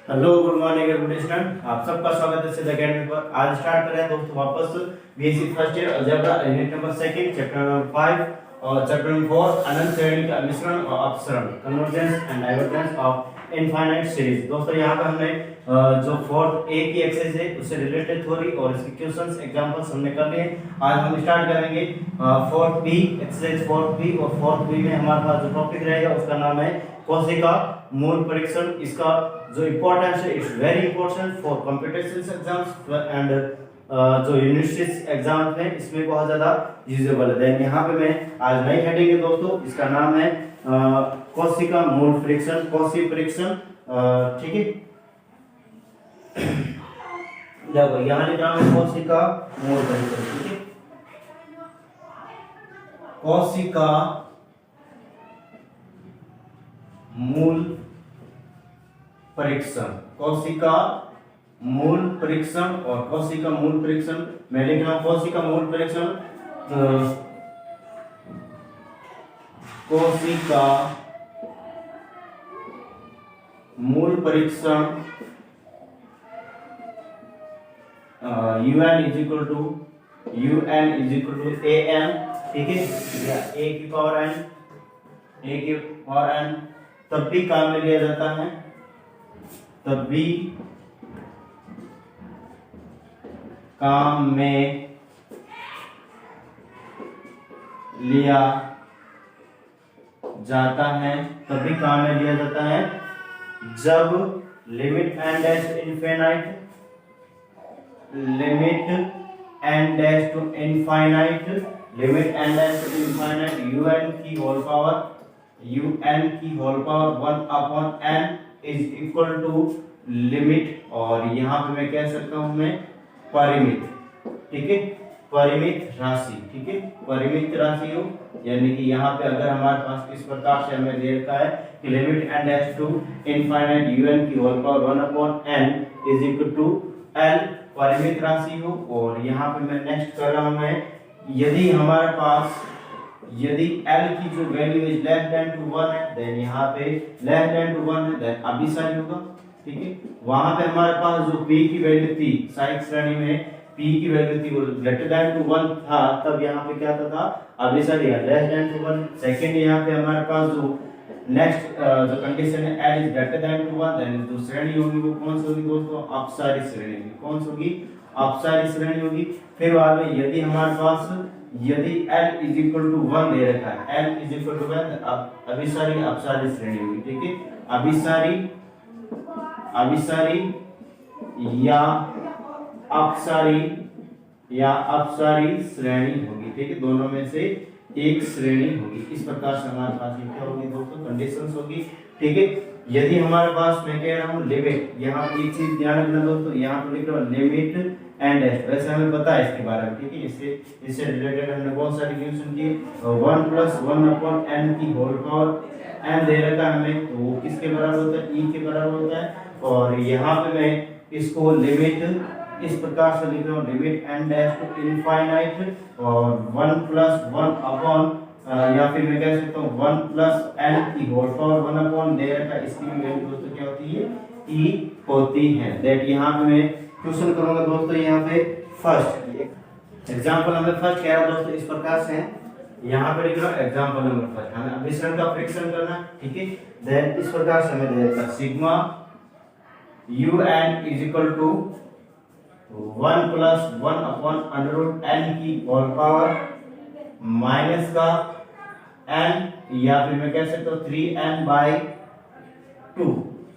Hello good morning everyone student, आप सबका स्वागत है सिद्ध अकेडमी पर। आज स्टार्ट कर रहे हैं दोस्तों वापस BSc first year algebra unit number 2 chapter number 5 और चैप्टर नंबर 4 अनंत श्रेणी का मिश्रण और अपसरण convergence and divergence of infinite series. दोस्तों यहाँ पे हमने जो फोर्थ ए की एक्सरसाइज है उससे रिलेटेड थ्योरी और इसके क्वेश्चंस एग्जांपल्स हमने कर लिए। आज हम स्टार्ट करेंगे fourth B exercise fourth B, और फोर्थ बी में हमारे पास जो टॉपिक रहेगा उसका नाम है कोशिका मूल परीक्षण। इसका जो इम्पोर्टेंस है it's very important for competition exams and जो यूनिवर्सिटी एग्जाम्स हैं इसमें बहुत ज्यादा यूजेबल है। देन यहाँ पे मैं आज नई हेडिंग है दोस्तों, इसका नाम है कोशिका मूल परीक्षण, कोशी परीक्षण। ठीक है, देखो यहाँ लिख रहा हूँ कोशिका मूल परीक्षण। ठीक है, कोशिका मूल परीक्षण, कोशिका मूल परीक्षण और कोशिका मूल परीक्षण। मैं लिख रहा हूं कोशिका मूल परीक्षण, कोशिका मूल परीक्षण UN is equal to AM। ठीक है, या A की पावर n तब भी काम में लिया जाता है, तब भी काम में लिया जाता है, तब भी काम में लिया जाता है जब limit n dash infinite, limit n dash to infinite, limit n dash to infinite UN की whole power 1 upon n is equal to limit, और यहाँ पे मैं कह सकता हूँ मैं परिमित। ठीक है, परिमित राशि। ठीक है, परिमित राशि हो, यानी कि यहाँ पे अगर हमारे पास इस प्रकार से हमें दे रखा है कि limit n dash to infinite UN की whole power 1 upon n is equal to L, परिमित राशि हो। और यहाँ पे मैं नेक्स्ट कर रहा हूँ मैं, यदि हमारे पास यदि L की जो value is less than to 1 है, देन यहाँ पे लेस देन टू 1 है, देन अभिसारी होगा। ठीक है, वहां पे हमारे पास जो P की वैल्यू थी सहायक श्रेणी में P की वैल्यू थी वो ग्रेटर देन टू 1 था, तब यहाँ पे क्या था अभिसारी है लेस देन टू 1। सेकंड यहाँ पे हमारे पास जो नेक्स्ट जो कंडीशन है L is greater than to 1, then जो श्रेणी होगी वो कौन सी होगी दोस्तों, अपसारी श्रेणी होगी। कौन सी होगी, अपसारी श्रेणी होगी। फिर बाद में यदि हमारे पास यदि L इज इक्वल टू 1 दे रखा है, L इज इक्वल टू 1, अभिसारी अपसारी श्रेणी होगी। ठीक है, अभिसारी या अपसारी श्रेणी होगी। ठीक है, दोनों में से एक श्रेणी होगी। इस प्रकार से हमारे पास क्या होगी दोस्तों, कंडीशंस होगी। ठीक है, यदि हमारे पास मैं कह रहा हूँ लिमिट, यहाँ एक चीज ध्यान रखना दोस्तों, यहाँ पर लिख रहा हूँ लिमिट एंड डैश, वैसे हमें पता है इसके बारे में। ठीक है, इससे रिलेटेड हमने बहुत सारी क्वेश्चन किए। 1 + 1 अपॉन n की होल पावर n दे रखा है हमें, तो वो किसके बराबर होता है, E के बराबर होता है। और यहाँ पे मैं इसको लिमिट इस प्रकार से लिख रहा हूँ, limit n dash to infinite और 1 + 1 अपॉन, या फिर मैं कह सकता हूँ 1 + n की होल पावर 1 अपॉन दे रखा है, इसकी वैल्यू दोस्तों क्या होती है, E होती है। दैट यहाँ पे मैं क्वेश्चन करूंगा दोस्तों। यहाँ पे फर्स्ट एग्जांपल नंबर फर्स्ट कह रहा हूं दोस्तों, इस प्रकार से यहाँ पे लिख रहा हूं एग्जांपल नंबर फर्स्ट, हमें अभिसरण का परीक्षण करना। ठीक है, देन इस प्रकार से हमें दे देता sigma UN is equal to 1 + 1 upon √n की होल पावर माइनस का n, या फिर मैं कह सकता हूँ 3n/2।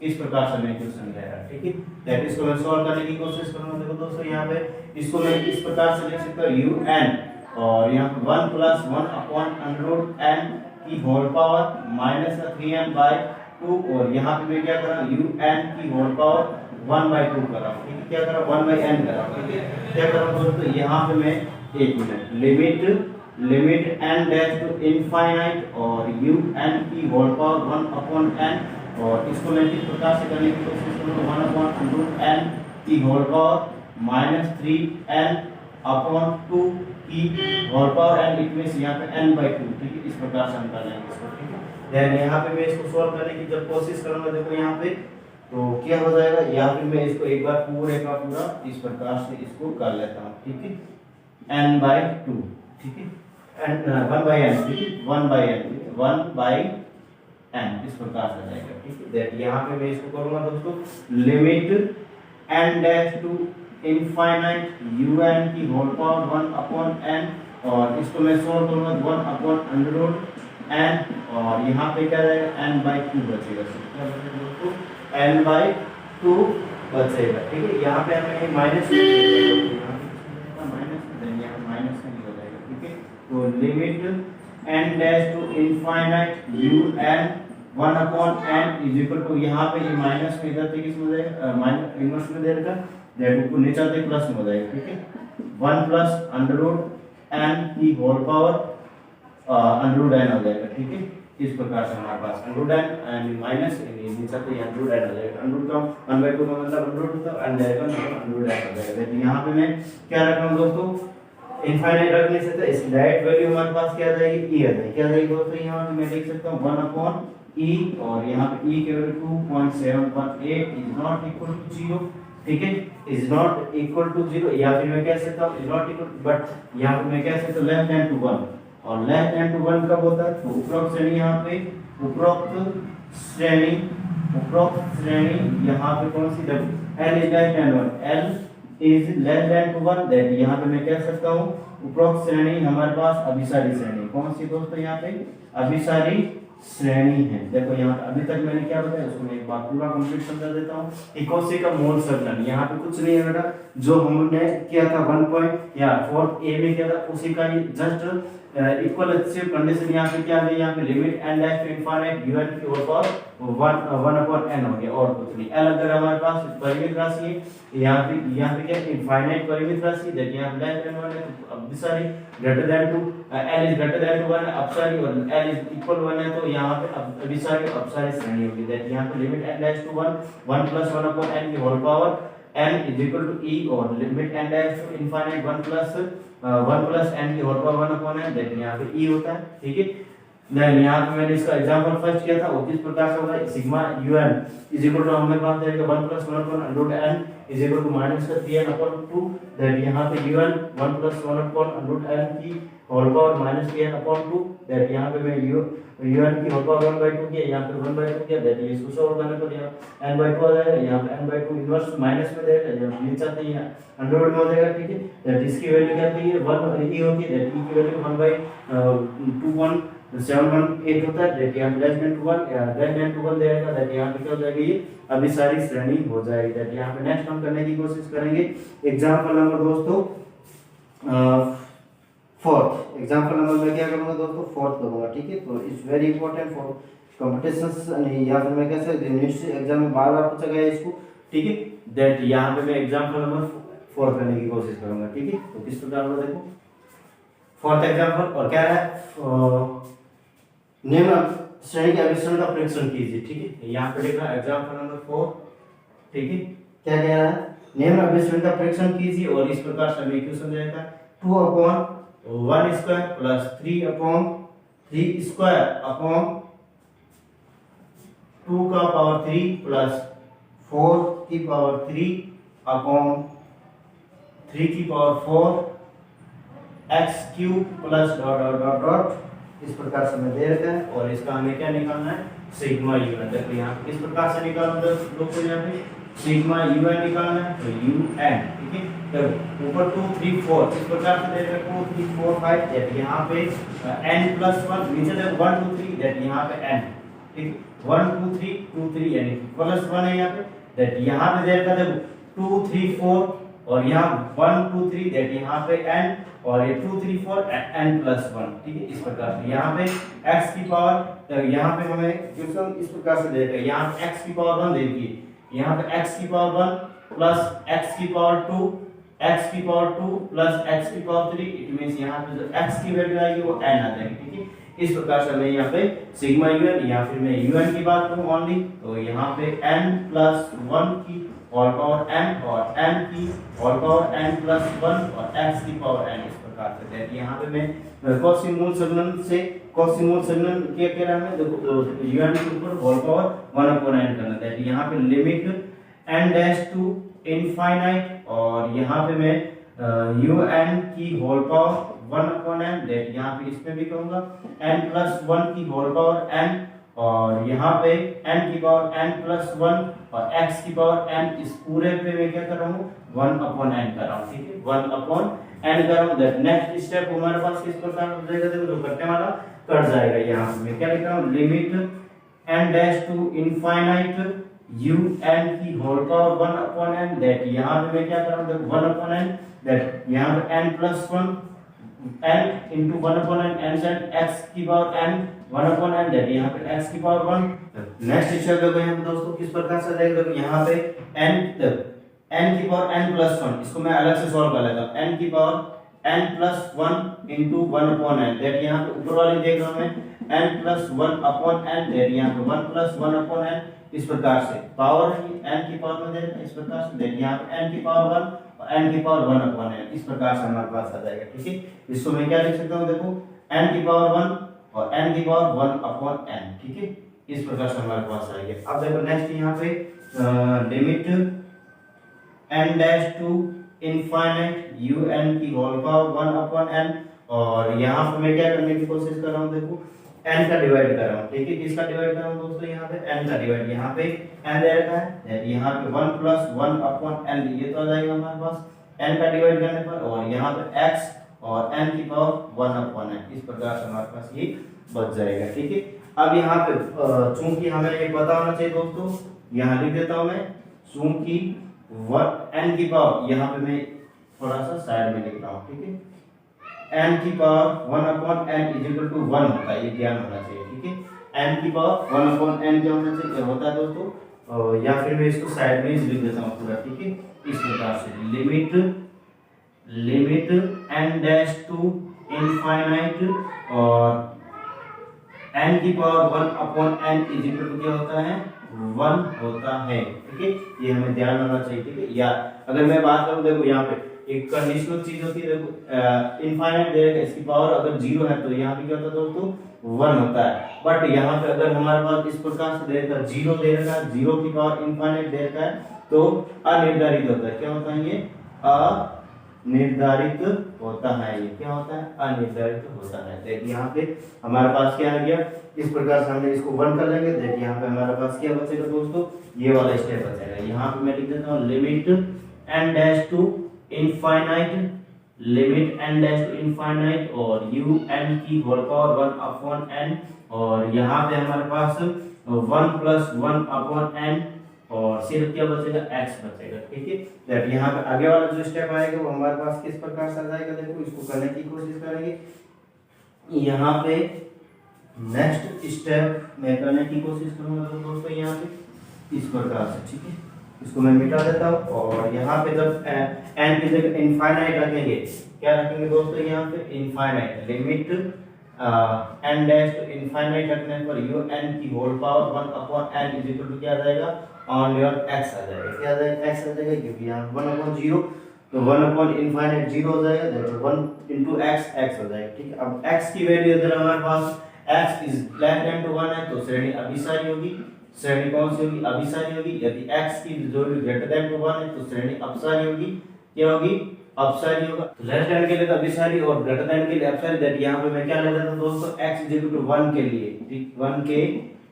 इस प्रकार से मैं क्वेश्चन दे रहा है। ठीक है, दैट इसको मैं सॉल्व करने की कोशिश करूंगा। देखो दोस्तों, यहाँ पे इसको मैं इस प्रकार से लिख सकता हूँ UN, और यहाँ पे 1 + 1 अपॉन √n की होल पावर माइनस का 3n/2, और यहाँ पे मैं क्या कर रहा हूँ UN की होल पावर 1/2 कर रहा हूँ। ठीक है, क्या कर रहा हूँ 1/n कर रहा हूँ। ठीक है, क्या कर रहा हूँ दोस्तों, यहाँ पे मैं एक minute limit n dash to infinite और UN की होल पावर 1 अपॉन n, और इसको मैं इस प्रकार से करने की कोशिश करूंगा 1 अपॉन √n की होल पावर माइनस 3n/2 की whole power n, it means यहाँ पे n/2। ठीक है, इस प्रकार से हम कर लेंगे इसको। ठीक है, देन यहाँ पे मैं इसको सॉल्व करने की जब कोशिश करूंगा, देखो यहाँ पे तो क्या हो जाएगा, या फिर मैं इसको एक बार पूरे का पूरा इस प्रकार से इसको कर लेता हूँ, ठीक है, n/2, ठीक है, एंड 1/n, ठीक है, 1/n, 1/n इस प्रकार से आ जाएगा, ठीक है। दैट यहाँ पे मैं इसको करूँगा दोस्तों limit n dash to infinite un की होल पावर 1/n, और इसको मैं सोल्व करूँगा 1/√n, और यहाँ पे क्या रहेगा n/2 बचेगा, क्या बचेगा दोस्तों, n/2 बचेगा, ठीक है। यहाँ पे हमें माइनस माइनस नहीं हो जाएगा, ठीक है। तो limit n dash to infinite un 1/n is equal to, यहाँ पे ये माइनस में इधर तक किस में हो जाएगा, माइनस इनवर्स में दे रखा, दैट को नीचे तक प्लस में हो जाएगा, ठीक है, 1 + √n की होल पावर √n हो जाएगा, ठीक है। इस प्रकार से हमारे पास √n एंड माइनस नीचे तो ये √n हो जाएगा, √2 का 1/2 का मतलब √2 होता है, एंड जाएगा √n हो जाएगा। तो यहाँ पे मैं क्या रख रहा हूँ दोस्तों, इनफाइनाइट रखने से तो इस डायरेक्ट वैल्यू हमारे पास क्या आ जाएगी, e आ जाएगी, क्या आ जाएगी दोस्तों, यहाँ पे मैं लिख सकता हूँ 1/e, और यहाँ पे e की value 2.718 is not equal to 0, ठीक है, इज नॉट इक्वल टू 0, या फिर मैं कह सकता हूँ इज नॉट इक्वल, बट यहाँ पे मैं कह सकता हूँ लेस देन टू 1, और लेस देन टू 1 कब होता है, तो उपरोक्त श्रेणी, यहाँ पे उपरोक्त श्रेणी यहाँ पे कौन सी, जब l is less than 1, l is less than to 1, that यहाँ पे मैं कह सकता हूँ उपरोक्त श्रेणी हमारे पास अभिसारी श्रेणी, कौन सी दोस्तों, यहाँ पे अभिसारी श्रेणी है। देखो यहाँ पे अभी तक मैंने क्या बताया, उसको मैं एक बार पूरा कंप्लीट समझा देता हूँ। इकोसी का मोल संतुलन, यहाँ पे कुछ नहीं है बेटा, जो हमने किया था 1.4a में किया था उसी का ही जस्ट इक्वलिब्रियम कंडीशन। यहाँ पे क्या है, यहाँ पे limit n dash to infinite un की होल पावर 1/n हो गया, और कुछ नहीं। l अगर हमारे पास परिमित राशि है, यहाँ पे क्या है, इनफाइनाइट परिमित राशि, दैट यहाँ पे लेस देन 1 है तो अभिसारी, greater than 2, l is greater then 1 है अपसारी, और l इज इक्वल 1 है तो यहाँ पे अभिसारी और अपसारी श्रेणी होगी। दैट यहाँ पे limit n dash to 1 + 1/n की whole power n is equal to e, और limit n dash to infinite 1 + n की होल पावर 1/n, दैट यहाँ पे e होता है, ठीक है। देन यहाँ पे मैंने इसका एग्जांपल फर्स्ट किया था, वो किस प्रकार से होगा, sigma un is equal to हमें पास रहेगा 1 + 1/√n is equal to -3n/2, that यहाँ पे un 1 + 1/√n की होल पावर -3n/2, दैट यहाँ पे मैं un की होल पावर 1/2 किया, यहाँ पे 1/2 किया, दैट इसको सॉल्व करने पर यहाँ n/2 आ जाएगा, यहाँ पे n/2 इनवर्स माइनस में देगा, जब नीचे आते हैं अंडर रूट में हो जाएगा, ठीक है। दैट इसकी वैल्यू क्या आती है, 1 e होती है, दैट e की वैल्यू 1/2.718 होता है, दैट यहाँ लेस देन टू 1 देगा, दैट यहाँ पे क्या हो जाएगी, ये अभी सारी श्रेणी हो जाएगी। दैट यहाँ पे नेक्स्ट हम करने की कोशिश करेंगे एग्जांपल नंबर दोस्तों 4th। एग्जांपल नंबर में क्या करूंगा दोस्तों, 4th करूंगा, ठीक है। तो it's very important for competitions, या फिर मैं कैसे यूनिवर्सिटी एग्जाम में बार-बार पूछा गया है इसको, ठीक है। दैट यहाँ पे मैं एग्जांपल नंबर 4 करने की कोशिश करूंगा, ठीक है। तो किस प्रकार होगा देखो 4th एग्जांपल, और क्या है, निम्न श्रेणी के अभिसरण का परीक्षण कीजिए, ठीक है। यहाँ पे लिखा एग्जांपल नंबर 4, ठीक है। क्या कह रहा है, निम्न अभिसरण का परीक्षण कीजिए, और इस प्रकार से हमें इक्वेशन देगा 2/1² + 3/2 का पावर 3 + 4 की पावर 3/3 की पावर 4 x³ + ... इस प्रकार से हमें दे रखा है, और इसका हमें क्या निकालना है, सिग्मा un। देखो यहाँ किस प्रकार से निकालना है दोस्तों, यहाँ पे सिग्मा un निकालना है, तो un, ठीक है। तो ऊपर 2 3 4 इस प्रकार से दे रखा है 2 3 4 5, दैट यहाँ पे n + 1, नीचे देखो 1 2 3, दैट यहाँ पे n, ठीक है। 1 2 3 2 3 यानी +1 है यहाँ पे, दैट यहाँ पे दे रखा है देखो 2 3 4, और यहाँ 1 2 3, दैट यहाँ पे n, और ये 2 3 4 n + 1, ठीक है। इस प्रकार से यहाँ पे x की पावर, तो यहाँ पे हमें क्वेश्चन इस प्रकार से दे रखा है, यहाँ पे x की पावर 1 दे दी है, यहाँ पे x की पावर 1 + x की पावर 2, x की पावर 2 + x की पावर 3, इट मींस यहाँ पे जो x की वैल्यू आएगी वो n आ जाएगी, ठीक है। इस प्रकार से हमें यहाँ पे सिग्मा un, या फिर मैं un की बात करूँ ओनली, तो यहाँ पे n + 1 की होल पावर n, और n की होल पावर n + 1, और x की पावर n, इस प्रकार से दैट यहाँ पे मैं कॉसी मूल संघनन से कॉसी मूल संघनन क्या रहा है देखो un के ऊपर होल पावर 1 अपॉन n करना दैट यहाँ पे limit n dash to infinite और यहाँ पे मैं un की whole power 1 upon n that यहाँ पे इसमें भी कहूंगा n प्लस 1 की होल पावर n और यहाँ पे n की पावर n प्लस 1 और x की पावर n इस पूरे पे मैं क्या कर रहा हूँ 1 अपॉन n कर रहा हूँ ठीक है 1 अपॉन n कर रहा हूँ दैट नेक्स्ट स्टेप हमारे पास किस प्रकार हो जाएगा देखो जो कटने वाला कट जाएगा यहाँ पे मैं क्या लिख रहा हूँ limit n dash to infinite un की whole power 1 upon n that यहाँ पे मैं क्या कर रहा हूँ देखो 1 अपॉन n दैट यहाँ पे n plus 1 n into 1 upon n n से x की power n 1 upon n that यहाँ पे x की पावर 1 नेक्स्ट स्टेप देखो यहाँ पे दोस्तों किस प्रकार से देख देखो यहाँ पे n की पावर n प्लस 1 इसको मैं अलग से सॉल्व कर लेता हूँ n की power n plus 1 into 1 upon n that यहाँ पे ऊपर वाली देख रहा हूँ मैं n plus 1 upon n that यहाँ पे 1 प्लस 1 upon n इस प्रकार से पावर n की पावर में देख इस प्रकार से दैट यहाँ पे n की पावर 1 n की पावर 1 अपॉन n इस प्रकार से हमारे पास आ जाएगा ठीक है इसको मैं क्या लिख सकता हूँ देखो n की पावर 1 और n की पावर 1 अपॉन n ठीक है इस प्रकार से हमारे पास आएगा अब देखो नेक्स्ट यहाँ पे limit n dash to infinite un की होल पावर 1 अपॉन n और यहाँ पे मैं क्या करने की कोशिश कर रहा हूँ देखो n का डिवाइड कर रहा हूँ ठीक है किसका डिवाइड कर रहा हूँ दोस्तों यहाँ पे n का डिवाइड यहाँ पे n दे रखा है यहाँ पे 1 प्लस 1 अपॉन n ये तो आ जाएगा हमारे पास n का डिवाइड करने पर और यहाँ पे x और n की पावर 1 अपॉन n इस प्रकार से हमारे पास ये बच जाएगा ठीक है अब यहाँ पे चूंकि हमें ये पता होना चाहिए दोस्तों यहाँ लिख देता हूँ मैं चूंकि n की पावर यहाँ पे मैं थोड़ा सा साइड में लिख रहा हूँ ठीक है n की power 1 upon n is equal to 1 होता है ये ध्यान होना चाहिए ठीक है n की पावर 1 अपॉन n क्या होना चाहिए होता है दोस्तों या फिर मैं इसको साइड में लिख देता हूँ पूरा ठीक है इस प्रकार से limit n dash to infinite और n की power 1 upon n is equal to क्या होता है 1 होता है ठीक है ये हमें ध्यान रखना चाहिए ठीक है या अगर मैं बात करूं देखो यहाँ पे एक कंडीशनल चीज होती है देखो इनफाइनाइट दे रखा है इसकी पावर अगर 0 है तो यहाँ पे क्या होता है दोस्तों 1 होता है बट यहाँ पे अगर हमारे पास इस प्रकार से दे रखा 0 दे रखा है 0 की पावर इनफाइनाइट दे रखा है तो अनिर्धारित होता है क्या होता है ये अनिर्धारित होता है ये क्या होता है अनिर्धारित होता है देखिए यहाँ पे हमारे पास क्या आ गया इस प्रकार से हमने इसको 1 कर लेंगे देखिए यहाँ पे हमारे पास क्या बचेगा दोस्तों ये वाला स्टेप बचेगा यहाँ पे मैं लिख देता हूँ limit n dash to infinite limit n dash to infinite और un की होल पावर 1 अपॉन n और यहाँ पे हमारे पास 1 प्लस 1 अपॉन n और सिर्फ क्या बचेगा x बचेगा ठीक है दैट यहाँ पे आगे वाला जो स्टेप आएगा वो हमारे पास किस प्रकार से आ जाएगा देखो इसको करने की कोशिश करेंगे यहाँ पे नेक्स्ट स्टेप मैं करने की कोशिश करूंगा तो दोस्तों यहाँ पे इस प्रकार से ठीक है इसको मैं मिटा देता हूँ और यहाँ पे जब n की जगह इनफाइनाइट रखेंगे क्या रखेंगे दोस्तों यहाँ पे infinite limit n dash to infinite रखने पर un की whole power 1 upon n is equal to क्या आ जाएगा ऑन योर x आ जाएगा क्या आ जाएगा x आ जाएगा क्योंकि यहाँ 1 अपॉन 0 तो 1 अपॉन इनफाइनाइट 0 हो जाएगा दैट 1 into x हो जाएगा ठीक है अब x की वैल्यू अगर हमारे पास x is less than to 1 है तो श्रेणी अभिसारी होगी श्रेणी कौन सी होगी अभिसारी होगी यदि x की वैल्यू ग्रेटर देन टू 1 है तो श्रेणी अपसारी होगी क्या होगी अपसारी होगा तो लेस देन के लिए तो अभिसारी और ग्रेटर देन के लिए अपसारी दैट यहाँ पे मैं क्या ले लेता हूँ दोस्तों x इज इक्वल टू 1 के लिए ठीक 1 के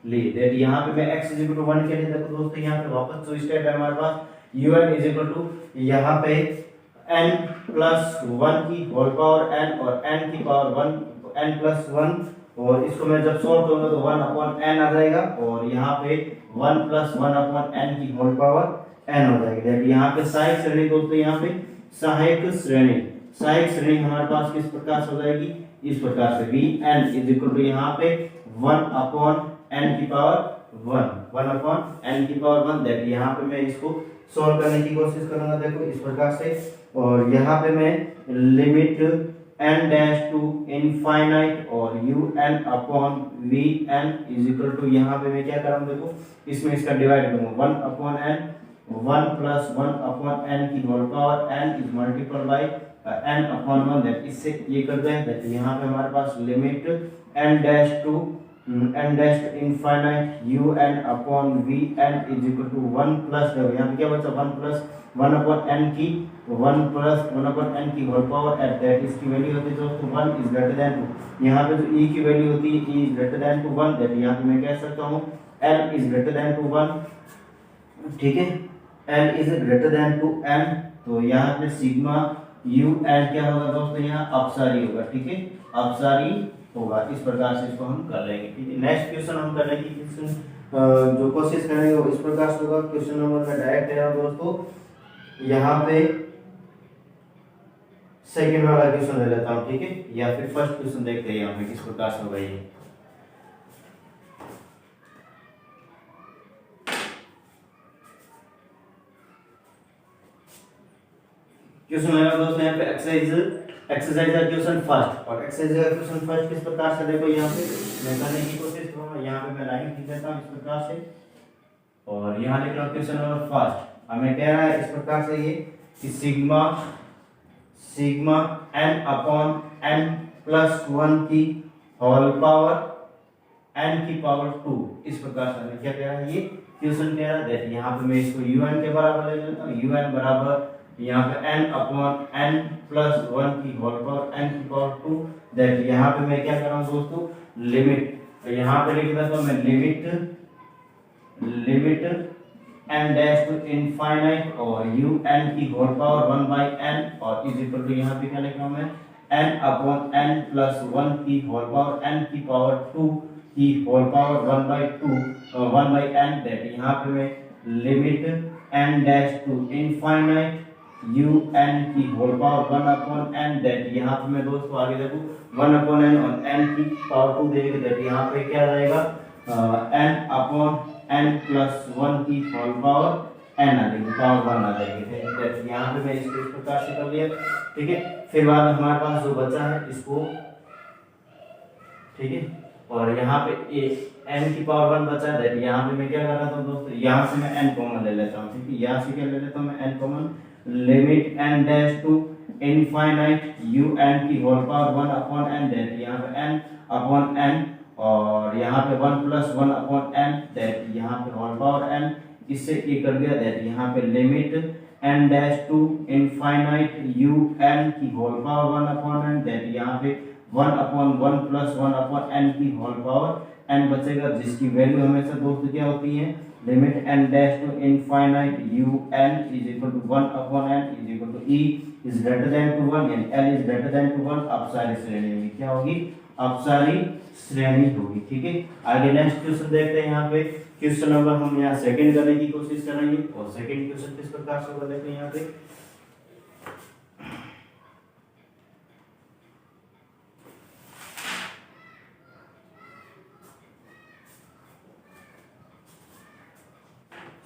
लिए दैट यहाँ पे मैं x इज इक्वल टू 1 के लिए देखो दोस्तों यहाँ पे वापस जो स्टेप है हमारे पास un इज इक्वल टू यहाँ पे n प्लस 1 की होल पावर n और n की पावर 1 n प्लस 1 और इसको मैं जब सॉल्व करूंगा तो 1 अपॉन n आ जाएगा और यहाँ पे 1 प्लस 1 अपॉन n की होल पावर n हो जाएगी दैट यहाँ पे सहायक श्रेणी दोस्तों यहाँ पे सहायक श्रेणी हमारे पास किस प्रकार से हो जाएगी इस प्रकार से vn इज इक्वल टू यहाँ पे 1 अपॉन n की पावर 1 अपॉन n की पावर 1 दैट यहाँ पे मैं इसको सॉल्व करने की कोशिश करूंगा देखो इस प्रकार से और यहाँ पे मैं limit n dash to infinite और un upon vn is equal to यहाँ पे मैं क्या कर रहा हूँ देखो इसमें इसका डिवाइड करूंगा 1 upon n 1 plus 1 upon n की whole power n is multiple by n upon 1 that इससे ये कर दें दैट यहाँ पे हमारे पास limit n dash to infinite u n upon v n is equal to 1 plus यहाँ पे क्या बचा 1 प्लस 1 अपॉन n की 1 प्लस 1 अपॉन n की होल पावर एट दैट इसकी वैल्यू होती है दोस्तों 1 इज ग्रेटर देन 2। यहाँ पे जो e की वैल्यू होती है e is greater than to 1 that यहाँ पे मैं कह सकता हूँ l is greater than to 1। ठीक है, l is greater than to n, तो यहाँ पे सिग्मा u n क्या होगा दोस्तों, यहाँ अपसारी होगा। ठीक है, अपसारी होगा। इस प्रकार से इसको हम कर लेंगे। ठीक है, नेक्स्ट क्वेश्चन हम कर लेंगे। क्वेश्चन जो कोशिश करेंगे वो इस प्रकार से होगा। क्वेश्चन नंबर में डायरेक्ट है दोस्तों, यहाँ पे सेकंड वाला क्वेश्चन ले लेता हूँ। ठीक है, या फिर फर्स्ट क्वेश्चन देखते हैं यहाँ पे किस प्रकार से होगा ये। क्वेश्चन है दोस्तों यहाँ पे एक्सरसाइज का क्वेश्चन फर्स्ट, और एक्सरसाइज का क्वेश्चन फर्स्ट किस प्रकार से देखो यहाँ पे मैं करने की कोशिश करूंगा। यहाँ पे मैं लाइन खींच लेता हूँ इस प्रकार से, और यहाँ लिख रहा हूँ क्वेश्चन नंबर फर्स्ट। हमें कह रहा है इस प्रकार से ये कि sigma n upon n plus 1 की होल पावर n की पावर 2, इस प्रकार से हमें क्या कह रहा है ये क्वेश्चन कह रहा है। यहाँ पे मैं इसको un के बराबर ले लेता हूँ। un बराबर यहाँ पे n अपॉन n प्लस 1 की होल पावर n की पावर 2 दैट यहाँ पे मैं क्या कर रहा हूँ दोस्तों लिमिट, तो यहाँ पे लिख देता हूँ मैं limit n dash to infinite और u n की होल पावर 1 बाई n और इज इक्वल टू यहाँ पे क्या लिख रहा हूँ मैं n अपॉन n प्लस 1 की होल पावर n की पावर 2 की whole power 1 by n that यहाँ पे मैं limit n dash to infinite u n की whole power 1 upon n that यहाँ पे मैं दोस्तों आगे देखो 1 अपॉन n और n की पावर 2 देंगे दैट यहाँ पे क्या रहेगा n अपॉन n प्लस 1 की होल पावर n आ जाएगी, पावर 1 आ जाएगी दैट यहाँ पे मैं इसको इस प्रकार से कर लिया। ठीक है, फिर बाद में हमारे पास जो बचा है इसको, ठीक है, और यहाँ पे n की पावर 1 बचा है दैट यहाँ पे मैं क्या कर रहा था दोस्तों, यहाँ से मैं n कॉमन ले लेता हूँ। ठीक है, यहाँ से क्या ले लेता हूँ मैं n common, limit n dash to infinite u n की whole power 1 upon n that यहाँ पे n अपॉन n और यहाँ पे 1 प्लस 1 अपॉन n दैट यहाँ पे होल पावर n, इससे ये कर दिया दैट यहाँ पे limit n dash to infinite u n की whole power 1 upon n that यहाँ पे 1 अपॉन 1 प्लस 1 अपॉन n की होल पावर n बचेगा, जिसकी वैल्यू हमेशा दोस्तों क्या होती है limit n dash to infinite u n is equal to 1 upon n is equal to e is greater than to 1 यानी l is greater than to 1 अपसारी श्रेणी में क्या होगी, अपसारी श्रेणी होगी। ठीक है, आगे नेक्स्ट क्वेश्चन देखते हैं। यहाँ पे क्वेश्चन नंबर हम यहाँ सेकंड करने की कोशिश करेंगे, और सेकंड क्वेश्चन किस प्रकार से होगा देखते हैं यहाँ पे।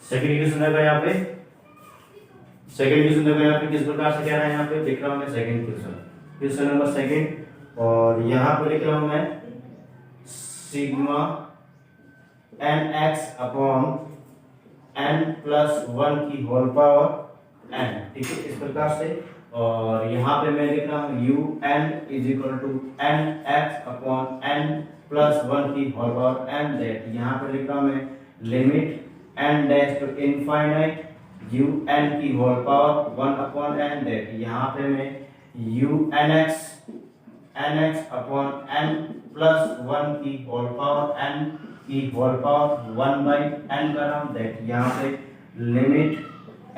सेकंड क्वेश्चन है यहाँ पे, सेकंड क्वेश्चन देखो यहाँ पे किस प्रकार से कह रहा है। यहाँ पे लिख रहा हूँ मैं सेकंड क्वेश्चन नंबर सेकंड, और यहाँ पे लिख रहा हूँ मैं sigma nx upon n plus 1 की होल पावर n। ठीक है, इस प्रकार से, और यहाँ पे मैं लिख रहा हूँ u n is equal to nx upon n plus 1 की होल पावर n दैट यहाँ पे लिख रहा हूँ मैं limit n dash to infinite u n की whole power 1 upon n that यहाँ पे मैं u nx upon n plus 1 की होल पावर n की होल पावर 1 बाई n कर रहा हूँ दैट यहाँ पे limit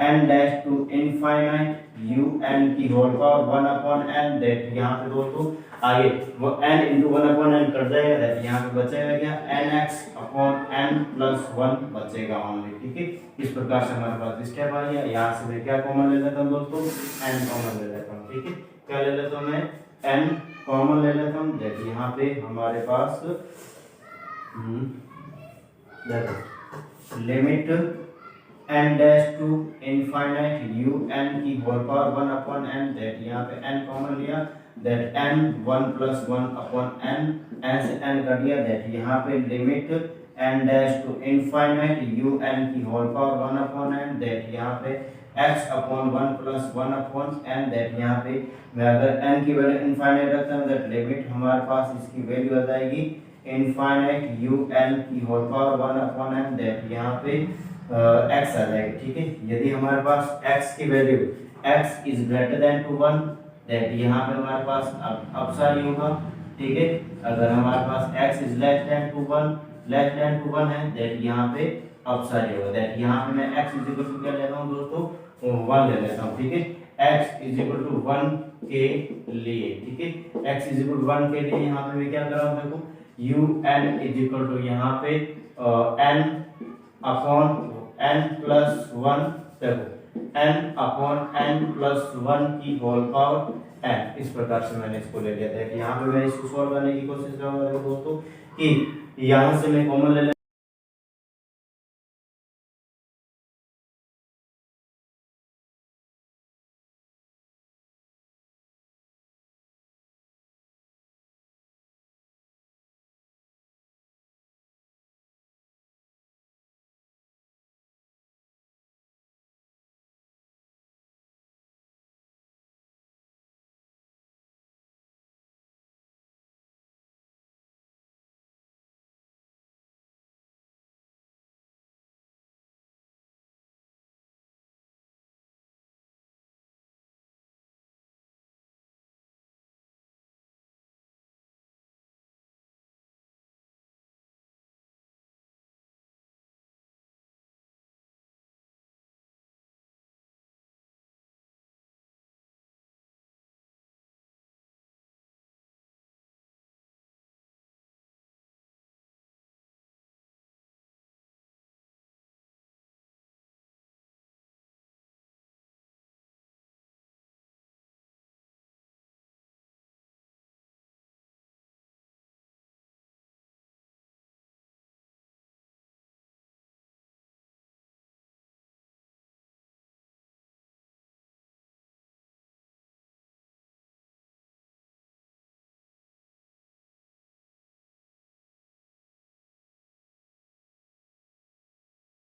n dash to infinite u n की whole power 1 upon n that यहाँ पे दोस्तों आगे वो n इंटू 1 अपॉन n कर जाएगा दैट यहाँ पे बचेगा क्या nx अपॉन n प्लस 1 बचेगा ओनली। ठीक है, इस प्रकार से हमारे पास स्टेप आ गया। यहाँ से मैं क्या कॉमन ले लेता हूँ दोस्तों, n कॉमन ले लेता हूँ। ठीक है, क्या ले लेता हूँ मैं n कॉमन ले लेता हूँ दैट यहाँ पे हमारे पास limit n dash to infinite u n की whole power 1 upon n that यहाँ पे n कॉमन लिया that n 1 plus 1 upon n, n से n कर दिया दैट यहाँ पे limit n dash to infinite u n की whole power 1 upon n that यहाँ पे x upon 1 plus 1 upon n that यहाँ पे मैं अगर n की वैल्यू इनफाइनाइट रखता हूँ दैट लिमिट हमारे पास इसकी वैल्यू आ जाएगी इनफाइनाइट u n की whole power 1 upon n that यहाँ पे x आ जाएगा। ठीक है, यदि हमारे पास x की value x is greater than to 1 that यहाँ पे हमारे पास अपसारी होगा। ठीक है, अगर हमारे पास x is less than to 1 है दैट यहाँ पे अपसारी होगा। दैट यहाँ पे मैं x इज इक्वल टू क्या ले रहा हूँ दोस्तों, 1 ले लेता हूँ। ठीक है, x इज इक्वल टू 1 के लिए, ठीक है, x इज इक्वल टू 1 के लिए यहाँ पे मैं क्या कर रहा हूँ, देखो u n is equal to यहाँ पे n अपॉन n प्लस 1, देखो n अपॉन n प्लस 1 की होल पावर n, इस प्रकार से मैंने इसको ले लिया था। यहाँ पे मैं इसको सॉल्व करने की कोशिश करूंगा दोस्तों कि यहाँ से मैं कॉमन ले